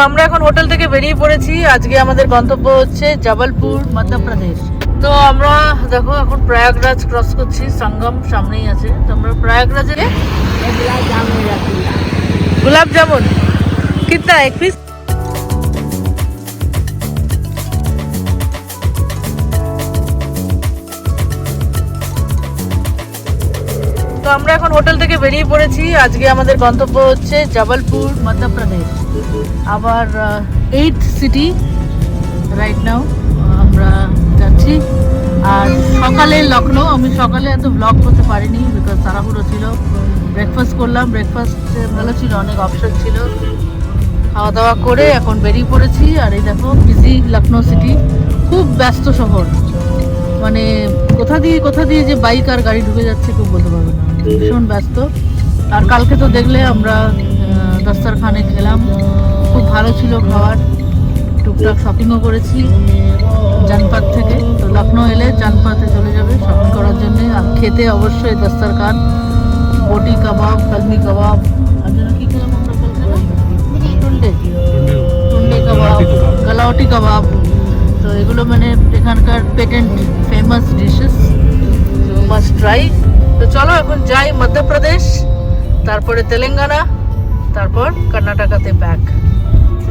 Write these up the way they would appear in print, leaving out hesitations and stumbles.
আমরা এখন হোটেল থেকে বেরিয়ে পড়েছি। আজকে আমাদের গন্তব্য হচ্ছে জবলপুর, মধ্যপ্রদেশ। তো আমরা দেখো এখন প্রয়াগরাজ ক্রস করছি, সঙ্গম সামনেই আছে। তো আমরা প্রয়াগরাজে गुलाब जामुन कितना एक पीस। তো আমরা এখন হোটেল থেকে বেরিয়ে পড়েছি। আজকে আমাদের গন্তব্য হচ্ছে জবলপুর, মধ্যপ্রদেশ। আবার 8th সিটি রাইট নাও আমরা যাচ্ছি। আর সকালে লখনৌ, আমি সকালে এত ব্লগ করতে পারিনি বিকজ তাড়াহুড়ো ছিল। ব্রেকফাস্ট করলাম, ব্রেকফাস্ট ভালো ছিল, অনেক অপশন ছিল। খাওয়া দাওয়া করে এখন বেরিয়ে পড়েছি। আর এই দেখো বিজি লখনৌ সিটি, খুব ব্যস্ত শহর। মানে কোথা দিয়ে যে বাইক আর গাড়ি ঢুকে যাচ্ছে কেউ বলতে পারবে না, ভীষণ ব্যস্ত। আর কালকে তো দেখলে আমরা দস্তরখানে খেলাম, খুব ভালো ছিল খাবার। টুকটাক শপিংও করেছি জানপাত থেকে। তো লখনৌ এলে জানপাতে চলে যাবে শপিং করার জন্য। আর খেতে অবশ্যই দস্তরখান, बोटी कबाब, कलमी कबाब, আর যেন কি খেলাম আমরা কালকে, টুন্ডে কাবাব, গলাউটি কাবাব। তো এগুলো মানে এখানকার পেটেন্ট ফেমাস ডিশেস, তো মাস্ট ট্রাই। তো চলো এখন যাই মধ্যপ্রদেশ, তারপরে তেলেঙ্গানা, তারপর কর্ণাটকাতে ব্যাক।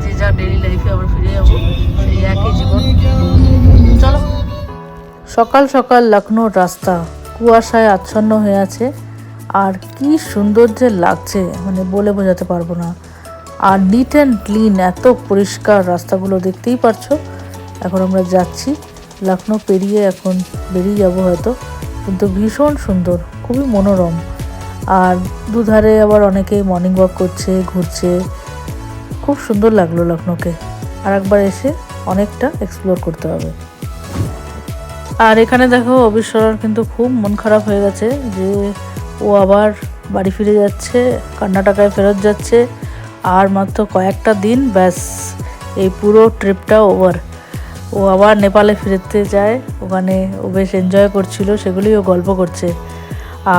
যে যা ডেইলি লাইফে আবার ফিরে যাবো, সেই একই জীবন। চলো। সকাল সকাল লখনৌর রাস্তা কুয়াশায় আচ্ছন্ন হয়ে আছে। আর কি সুন্দর যে লাগছে, মানে বলে বোঝাতে পারবো না। আর নিট অ্যান্ড ক্লিন, এত পরিষ্কার রাস্তাগুলো, দেখতেই পারছো। এখন আমরা যাচ্ছি লখনৌ পেরিয়ে, এখন বেরিয়ে যাবো হয়তো। কিন্তু ভীষণ সুন্দর, খুবই মনোরম। আর দুধারে আবার অনেকে মর্নিং ওয়াক করছে, ঘুরছে। খুব সুন্দর লাগলো লখনৌকে। আর একবার এসে অনেকটা এক্সপ্লোর করতে হবে। আর এখানে দেখো অবিশ্বরার কিন্তু খুব মন খারাপ হয়ে গেছে যে ও আবার বাড়ি ফিরে যাচ্ছে, কর্ণাটকায় ফেরত যাচ্ছে। আর মাত্র কয়েকটা দিন, ব্যাস এই পুরো ট্রিপটা ওভার। ও আবার নেপালে ফিরতে যায়, ওখানে ও বেশ এনজয় করছিল, সেগুলোই ও গল্প করছে।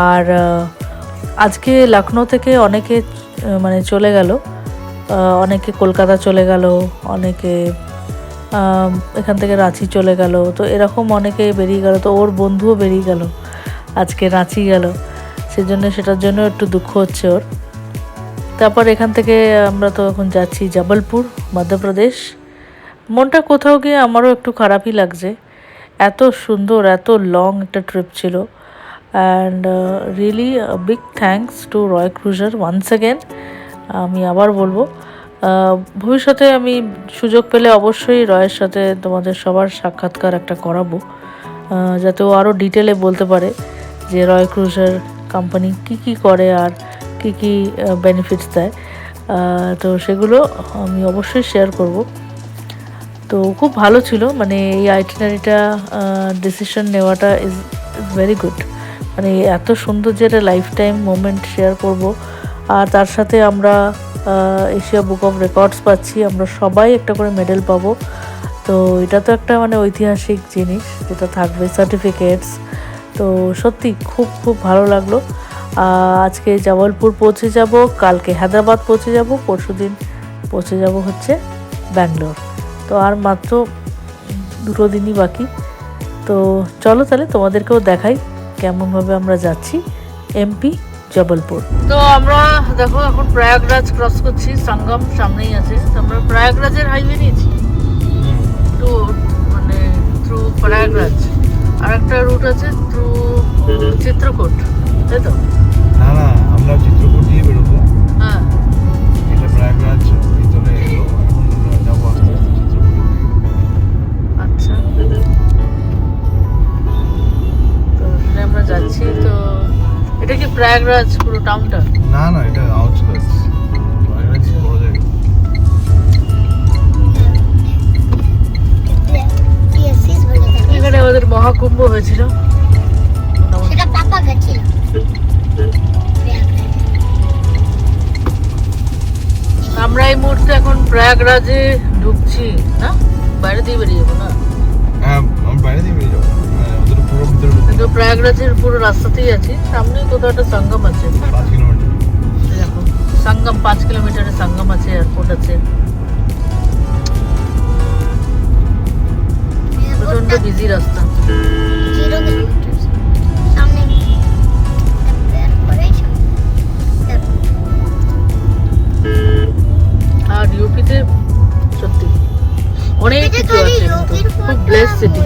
আর আজকে লখনৌ থেকে অনেকে মানে চলে গেল, অনেকে কলকাতা চলে গেল, অনেকে এখান থেকে রাঁচি চলে গেল। তো এরকম অনেকে বেরিয়ে গেল। তো ওর বন্ধুও বেরিয়ে গেল, আজকে রাঁচি গেল, সেজন্য সেটার জন্য একটু দুঃখ হচ্ছে ওর। তারপর এখান থেকে আমরা তো এখন যাচ্ছি জবলপুর, মধ্যপ্রদেশ। মনটা কোথাও গিয়ে আমারও একটু খারাপই লাগছে। এত সুন্দর, এত লং একটা ট্রিপ ছিল। And really big thanks to Roy Cruiser once again. আমি আবার বলবো, ভবিষ্যতে আমি সুযোগ পেলে অবশ্যই রয়ের সাথে তোমাদের সবার সাক্ষাৎকার একটা করাবো, যাতে ও আরও ডিটেলে বলতে পারে যে রয় ক্রুজার কোম্পানি কি করে আর কি বেনিফিটস দেয়। তো সেগুলো আমি অবশ্যই শেয়ার করব। তো খুব ভালো ছিল, মানে এই আইটিনারিটা ডিসিশন নেওয়াটা ইজ ভেরি গুড। মানে এত সুন্দর যে একটা লাইফ টাইম মোমেন্ট শেয়ার করব। আর তার সাথে আমরা এশিয়া বুক অফ রেকর্ডস পাচ্ছি, আমরা সবাই একটা করে মেডেল পাবো। তো এটা তো একটা মানে ঐতিহাসিক জিনিস যেটা থাকবে, সার্টিফিকেটস। তো সত্যি খুব খুব ভালো লাগলো। আজকে জবলপুর পৌঁছে যাব, কালকে হায়দ্রাবাদ পৌঁছে যাব, পরশুদিন পৌঁছে যাব হচ্ছে ব্যাঙ্গালোর। তো আর মাত্র 2 দিনই বাকি। তো চলো তাহলে তোমাদেরকেও দেখাই কেমনভাবে আমরা যাচ্ছি এমপি জবলপুর। তো আমরা দেখো এখন প্রয়াগরাজ ক্রস করছি, সঙ্গম সামনেই আছে। তো আমরা প্রয়াগরাজের হাইওয়ে নিয়েছি টু মানে থ্রু প্রয়াগরাজ। আর একটা রুট আছে থ্রু চিত্রকূট, তাই তো? না না, আমরা চিত্রকূট দিয়ে বেরোবো। হ্যাঁ, এটা প্রয়াগরাজ ভিতরে এলো, এখন যাবো আস্তে আস্তে চিত্রকূট। আচ্ছা। তো এখানে আমরা যাচ্ছি। তো এটা কি প্রয়াগরাজ পুরো টাউনটা? না না, এটা আউটস্কার্টস। প্রয়াগরাজ বড় জায়গা। এখানে আমাদের মহাকুম্ভ হয়েছিল, সেটা পাপা গেছিল। আমরা এই মুহূর্তে এখন প্রয়াগরাজে ঢুকছি না, বাইরে দিয়ে বেরিয়ে যাবো না? হ্যাঁ, আমি বাইরে দিয়ে বেরিয়ে যাবো, ওদের পুরো ভিতরে ঢুকবো। কিন্তু প্রয়াগরাজের পুরো রাস্তাতেই আছি, সামনে কোথাও একটা সঙ্গম আছে। 5 কিলোমিটার দেখো সঙ্গম, 5 কিলোমিটারের সঙ্গম আছে, এয়ারপোর্ট আছে। बिजी रास्ता 0 किलोमीटर सामने पैर पड़ेছে আর ইউপিতে সত্যি অনেক কিছু আছে কিন্তু খুব ব্লেসড সিটি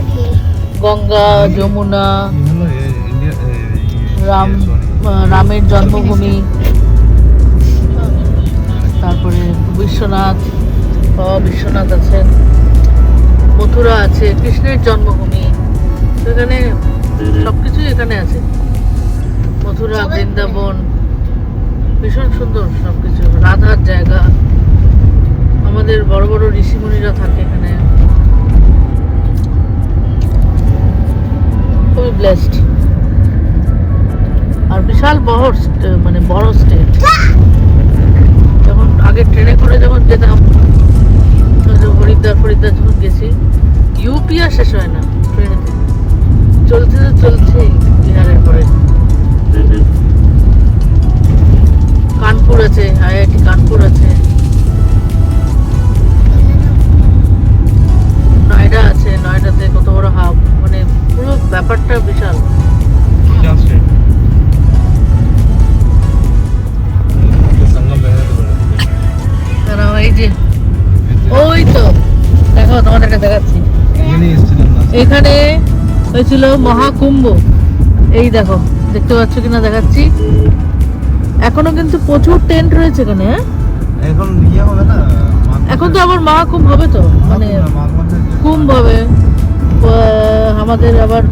গঙ্গা যমুনা রামের জন্মভূমি তারপরে বিশ্বনাথ বাবা বিশ্বনাথ আছেন মথুরা আছে কৃষ্ণের জন্মভূমি তো এখানে সবকিছুই এখানে আছে মথুরা বৃন্দাবন ভীষণ সুন্দর সবকিছু রাধার জায়গা আমাদের বড় বড় ঋষিমুনিরা থাকে এখানে খুবই ব্লেসড আর বিশাল মানে বড় স্টেট যখন আগে ট্রেনে করে যখন যেতাম হরিদ্বার যখন গেছি ইউপি আর শেষ হয় না ট্রেনেতে চলছেই বিহারের পরে কানপুর আছে আইআইটি কানপুর আছে নয়ডা আছে নয়ডাতে কত বড় হাব মানে পুরো ব্যাপারটা বিশাল দাঁড়াও এই যে ওই তো দেখো তোমাদেরকে দেখাচ্ছি এখানে হয়েছিল মহাকুম্ভ এই দেখো দেখতে পাচ্ছ কিনা দেখাচ্ছি এখনো কিন্তু প্রচুর টেন্ট রয়েছে এখানে হ্যাঁ এখন ইয়ে হবে না এখন তো আবার মহাকুম্ভ হবে তো মানে কুম্ভ হবে আমাদের আবার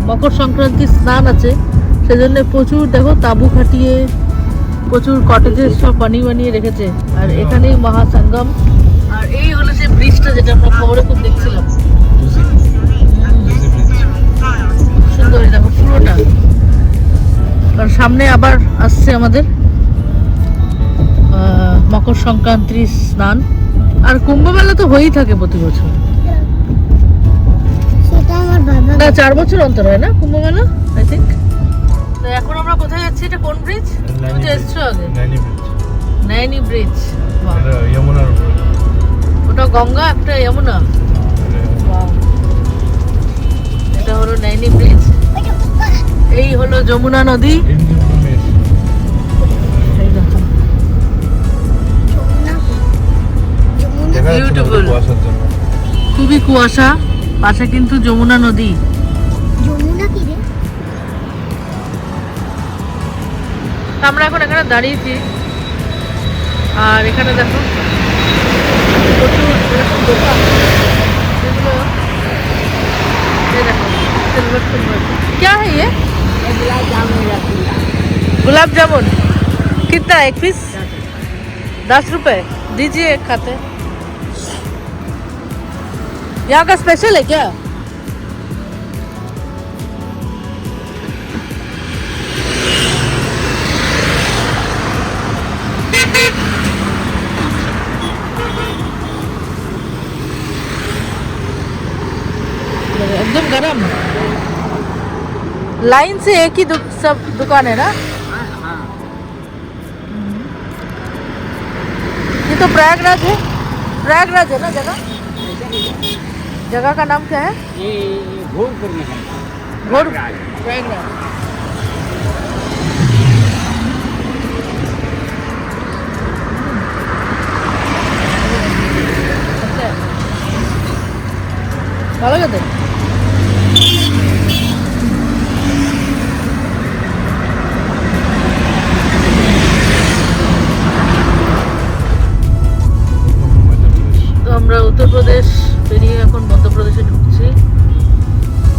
মকর সংক্রান্তি স্নান আছে সেজন্য প্রচুর দেখো তাঁবু খাটিয়ে প্রচুর কটেজেস সব বানিয়ে রেখেছে আর এখানেই মহাসঙ্গম আর এই হলো সেই ব্রিজটা যেটা আমরা খবরে খুব দেখছিলাম সুন্দর দেখো পুরোটা আর সামনে আবার আসছে আমাদের মকর সংক্রান্তির স্নান আর কুম্ভ মেলা তো হয়েই থাকে প্রতি বছর সেটা আমার বাবা না 4 বছর অন্তর হয় না কুম্ভ মেলা আই থিঙ্ক তো এখন আমরা কোথায় যাচ্ছি এটা কোন ব্রিজ তুমি তো এসছো আগে নয়নি ব্রিজ যমুনার উপরে ওটা গঙ্গা একটা যমুনা Wow. এটা হলো নয়নি ব্রিজ এই হলো যমুনা নদী এই দেখো Beautiful. খুবই কুয়াশা পাশে কিন্তু যমুনা নদী যমুনা কি রে আমরা এখন এখানে দাঁড়িয়েছি আর এখানে দেখো প্রচুর এরকম দোকান যেগুলো এই দেখো सिल्वर क्या है ये गुलाब जामुन कितना एक पीस 10 रुपए दीजिए एक खाते यहाँ का स्पेशल है क्या एकदम गरम लाइन से एक ही सब दुकान है ना ये तो प्रयागराज है ना जगह का नाम क्या है ये घोड़पुर में है घोड़ प्रयागराज अच्छा ভালো খেতে तो আমরা उत्तरप्रदेश पेरिए এখন मध्य प्रदेश ঢুকছি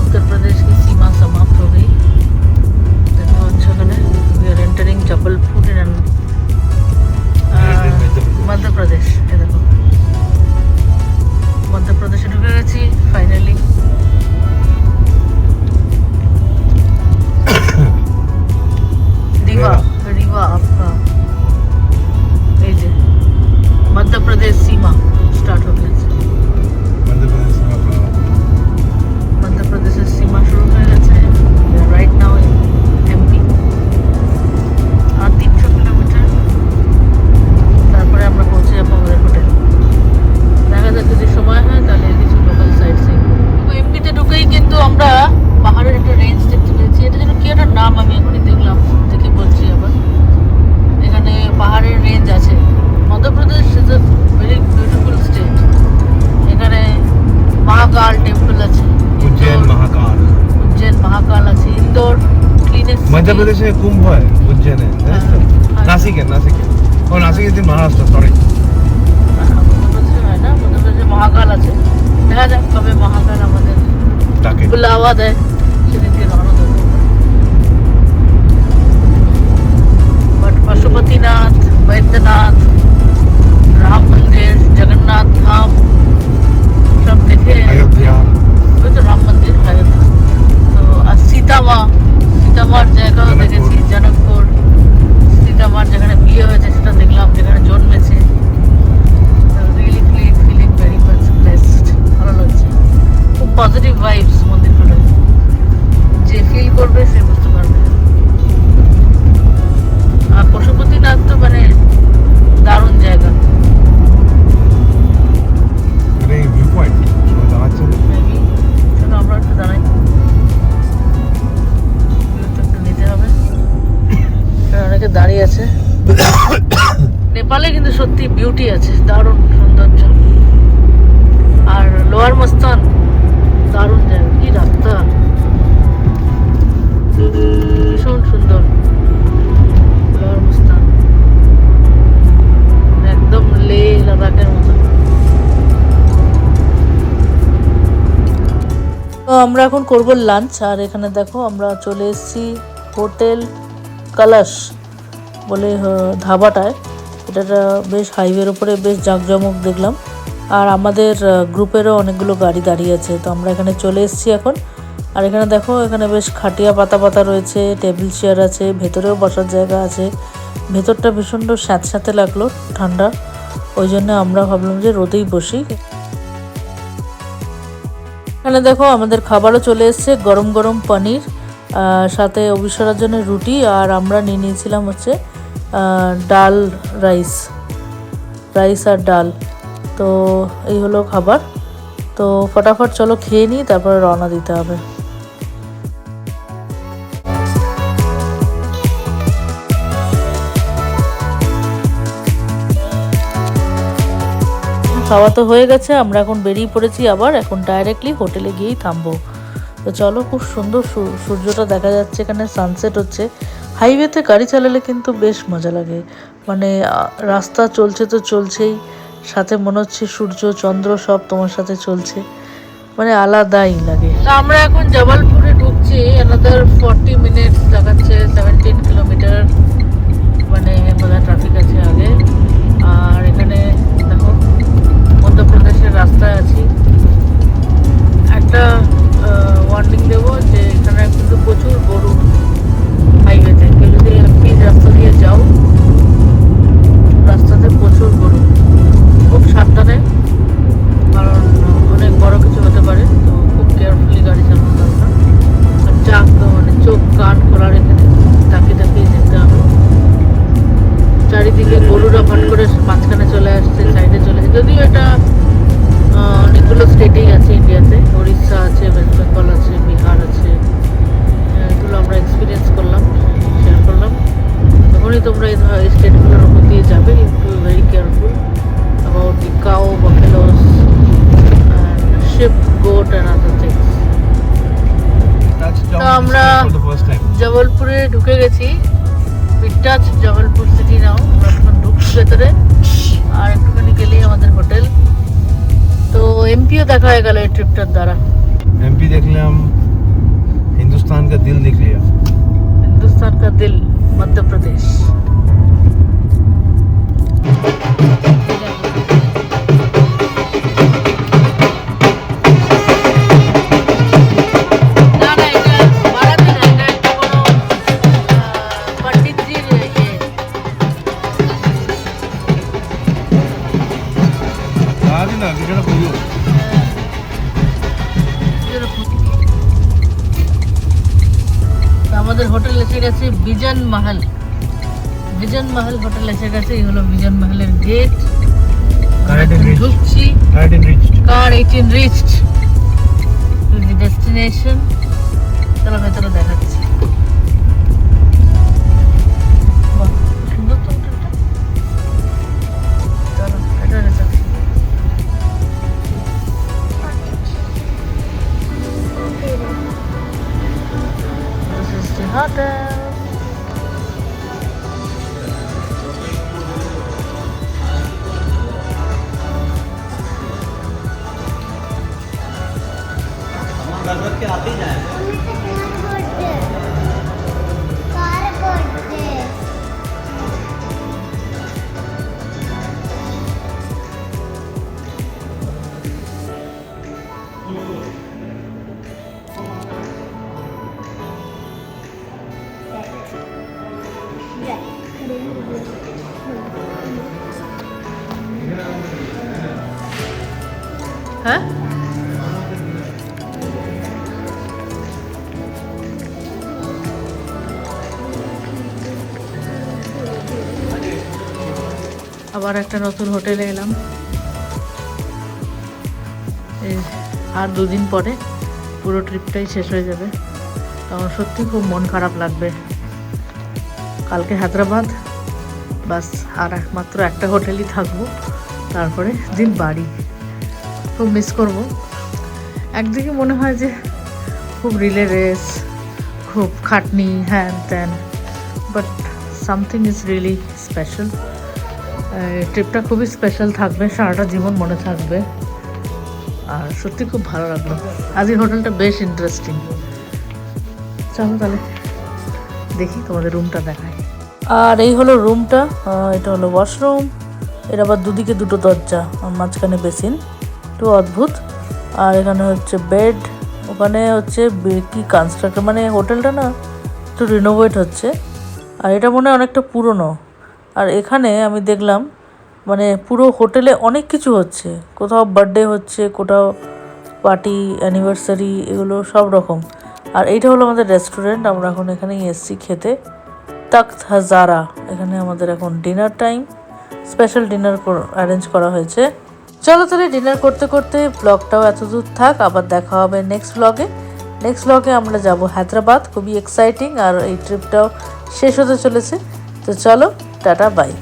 उत्तर प्रदेश की सीमा समाप्त हो गई देखो अच्छा कने वी आर एंटरिंग जबलपुर इन मध्य प्रदेश ये देखो मध्य प्रदेश ঢুকে গেছি ফাইনালি रीवा आपका এই যে मध्य प्रदेश सीमा स्टार्ट हो गया मध्य प्रदेश सीमा शुरू हो গেছে राइट नाउ एमपी আর 300 কিলোমিটার তারপরে আমরা পৌঁছে যাবো আমাদের হোটেল দেখা যাক যদি সময় হয় তাহলে কিছু লোকাল সাইট সিইং এমপিতে प्रदेशে কুম্ভ হয় উজ্জয়নে জানিস তো হ্যাঁ। নাসিকে ও নাসিকে দিন মহারাষ্ট্র সরি মধ্যপ্রদেশে হয় না, মধ্যপ্রদেশে মহাকাল আছে। দেখা যাক কবে মহাকাল আমাদের তাকে বুলাওয়া দেয়, সেদিনকে রওনা দেবো। বাট পশুপতিনাথ, বৈদ্যনাথ, রাম মন্দির, জগন্নাথ ধাম সব দেখে অযোধ্যা ওই তো রাম মন্দির অযোধ্যা। তো আর সীতামার জায়গাও দেখেছি, জনকপুর। সীতামার যেখানে বিয়ে হয়েছে সেটা দেখলাম, যেখানে জন্মেছে। Really feeling very much blessed, ভালো লাগছে। খুব পজিটিভ ভাইবস মন্দিরগুলো, যে ফিল করবে সে বুঝতে পারবে। আর পশুপতিনাথ তো মানে দারুণ জায়গা। মানে ভিউ পয়েন্ট দাঁড়াচ্ছে মেবি চলো আমরা একটু দাঁড়াই, ভিউটা একটু নিতে হবে। এখানে অনেকে দাঁড়িয়ে আছে। নেপালে কিন্তু সত্যি বিউটি আছে, দারুণ সৌন্দর্য। আর লোয়ার মস্তান দারুণ জায়গা, কি রাস্তা, ভীষণ সুন্দর। লোয়ার মস্তান একদম লে লাদাখের মতো। তো আমরা এখন করব লাঞ্চ। আর এখানে দেখো আমরা চলে এসেছি হোটেল কলশ বলে ধাবাটায়। এটা বেশ হাইওয়ের উপরে বেশ জাঁকজমক দেখলাম। আর আমাদের গ্রুপেরও অনেকগুলো গাড়ি দাঁড়িয়ে আছে, তো আমরা এখানে চলে এসেছি এখন। আর এখানে দেখো, এখানে বেশ খাটিয়া পাতা রয়েছে, টেবিল চেয়ার আছে, ভেতরেও বসার জায়গা আছে। ভেতরটা ভীষণ স্যাঁতস্যাঁতে লাগলো, ঠান্ডা, ওই জন্য আমরা ভাবলাম যে রোদেই বসি। এখানে দেখো আমাদের খাবারও চলে এসছে, গরম গরম পনির, সাথে অভিসরার জন্য রুটি। আর আমরা নিয়ে নিয়েছিলাম হচ্ছে ডাল, রাইস আর ডাল। তো এই হলো খাবার। তো ফটাফট চলো খেয়ে নিই, তারপরে রওনা দিতে হবে। খাওয়া তো হয়ে গেছে, আমরা এখন বেরিয়ে পড়েছি আবার। এখন ডাইরেক্টলি হোটেলে গিয়েই থামবো। তো চলো, খুব সুন্দর সূর্যটা দেখা যাচ্ছে, এখানে সানসেট হচ্ছে। হাইওয়েতে গাড়ি চালালে কিন্তু বেশ মজা লাগে, মানে রাস্তা চলছে তো চলছেই, সাথে মনে হচ্ছে সূর্য চন্দ্র সব তোমার সাথে চলছে, মানে আলাদাই লাগে। তো আমরা এখন জবলপুরে ঢুকছি, অ্যানাদার 40 মিনিটস দেখাচ্ছে, 17 কিলোমিটার, মানে বোধহয় ট্রাফিক আছে আগে। আর এখানে দেখো মধ্যপ্রদেশের রাস্তায় আছি। একটা ওয়ার্নিং দেবো যে এখানে কিন্তু প্রচুর গরু হাইওয়েতে, কেউ যদি এমপি রাস্তা দিয়ে যাও, রাস্তাতে প্রচুর গরু, খুব সাবধানে, কারণ অনেক বড় কিছু হতে পারে। তো খুব কেয়ারফুলি গাড়ি চালানো দরকার। আর মানে চোখ কান খোলা রেখে তাকিয়ে যেতে হবে। চারিদিকে গরুরা ফাট করে মাঝখানে চলে আসছে, সাইডে চলে আসছে। যদিও এটা অনেকগুলো স্টেটেই আছে ইন্ডিয়াতে, উড়িষ্যা আছে, ওয়েস্ট বেঙ্গল আছে, বিহার আছে, এগুলো আমরা এক্সপিরিয়েন্স করলাম, শেয়ার করলাম। যখনই তোমরা এই স্টেটগুলোর উপর দিয়ে যাবে, একটু very careful about the cow, buffaloes, sheep, goat and other things. তো আমরা জবলপুরে ঢুকে গেছি, টাচ জবলপুর সিটি নাও। আমরা এখন ঢুকছি ভেতরে, আর একটুখানি গেলেই আমাদের হোটেল। তো এমপিও দেখা হয়ে গেল এই ট্রিপটার দ্বারা। एमपी देख लिया हम, हिंदुस्तान का दिल देख लिया। हिंदुस्तान का दिल मध्य प्रदेश। আমাদের হোটেল এসে গেছে বিজন মহল হোটেল এসে গেছে। এই হলো বিজন মহলের গেট। ঢুকছি, কার 18 রিচড টু দি ডেস্টিনেশন। চলো ভেতরে দেখাচ্ছি। বাহ, সুন্দর তো হোটেলটা। চলো এটা reception. This is the hotel. Car birthday হ্যাঁ আবার একটা নতুন হোটেলে এলাম। আর 2 দিন পরে পুরো ট্রিপটাই শেষ হয়ে যাবে, তখন সত্যি খুব মন খারাপ লাগবে। কালকে হায়দ্রাবাদ, বাস আর একমাত্র একটা হোটেলই থাকবো, তারপরে দিন বাড়ি। খুব মিস করব। একদিকে মনে হয় যে খুব রিলে রেস, খুব খাটনি, হ্যান ত্যান, but something is really special. ট্রিপটা খুবই স্পেশাল থাকবে, সারাটা জীবন মনে থাকবে। আর সত্যি খুব ভালো লাগলো। আজকের হোটেলটা বেশ ইন্টারেস্টিং। চলো তাহলে দেখি, তোমাদের রুমটা দেখাই। আর এই হলো রুমটা। এটা হলো ওয়াশরুম, এর আবার দুদিকে দুটো দরজা, মাঝখানে বেসিন, একটু অদ্ভুত। আর এখানে হচ্ছে বেড, ওখানে হচ্ছে কি কনস্ট্রাক্ট, মানে হোটেলটা না একটু রিনোভেট হচ্ছে। আর এটা মনে হয় অনেকটা পুরনো। আর এখানে আমি দেখলাম মানে পুরো হোটেলে অনেক কিছু হচ্ছে, কোথাও বার্থডে হচ্ছে, কোথাও পার্টি, অ্যানিভার্সারি, এগুলো সব রকম। আর এইটা হলো আমাদের রেস্টুরেন্ট, আমরা এখন এখানেই এসেছি খেতে। তখ্ত হাজারা, এখানে আমাদের এখন dinner time, special dinner arrange করা হয়েছে। চলো তাহলে ডিনার করতে করতে ব্লগটাও এতদূর থাক, আবার দেখা হবে নেক্সট ব্লগে। নেক্সট ব্লগে আমরা যাব হায়দ্রাবাদ, খুবই এক্সাইটিং, আর এই ট্রিপটাও শেষ হতে চলেছে। তো চলো, টাটা, বাই।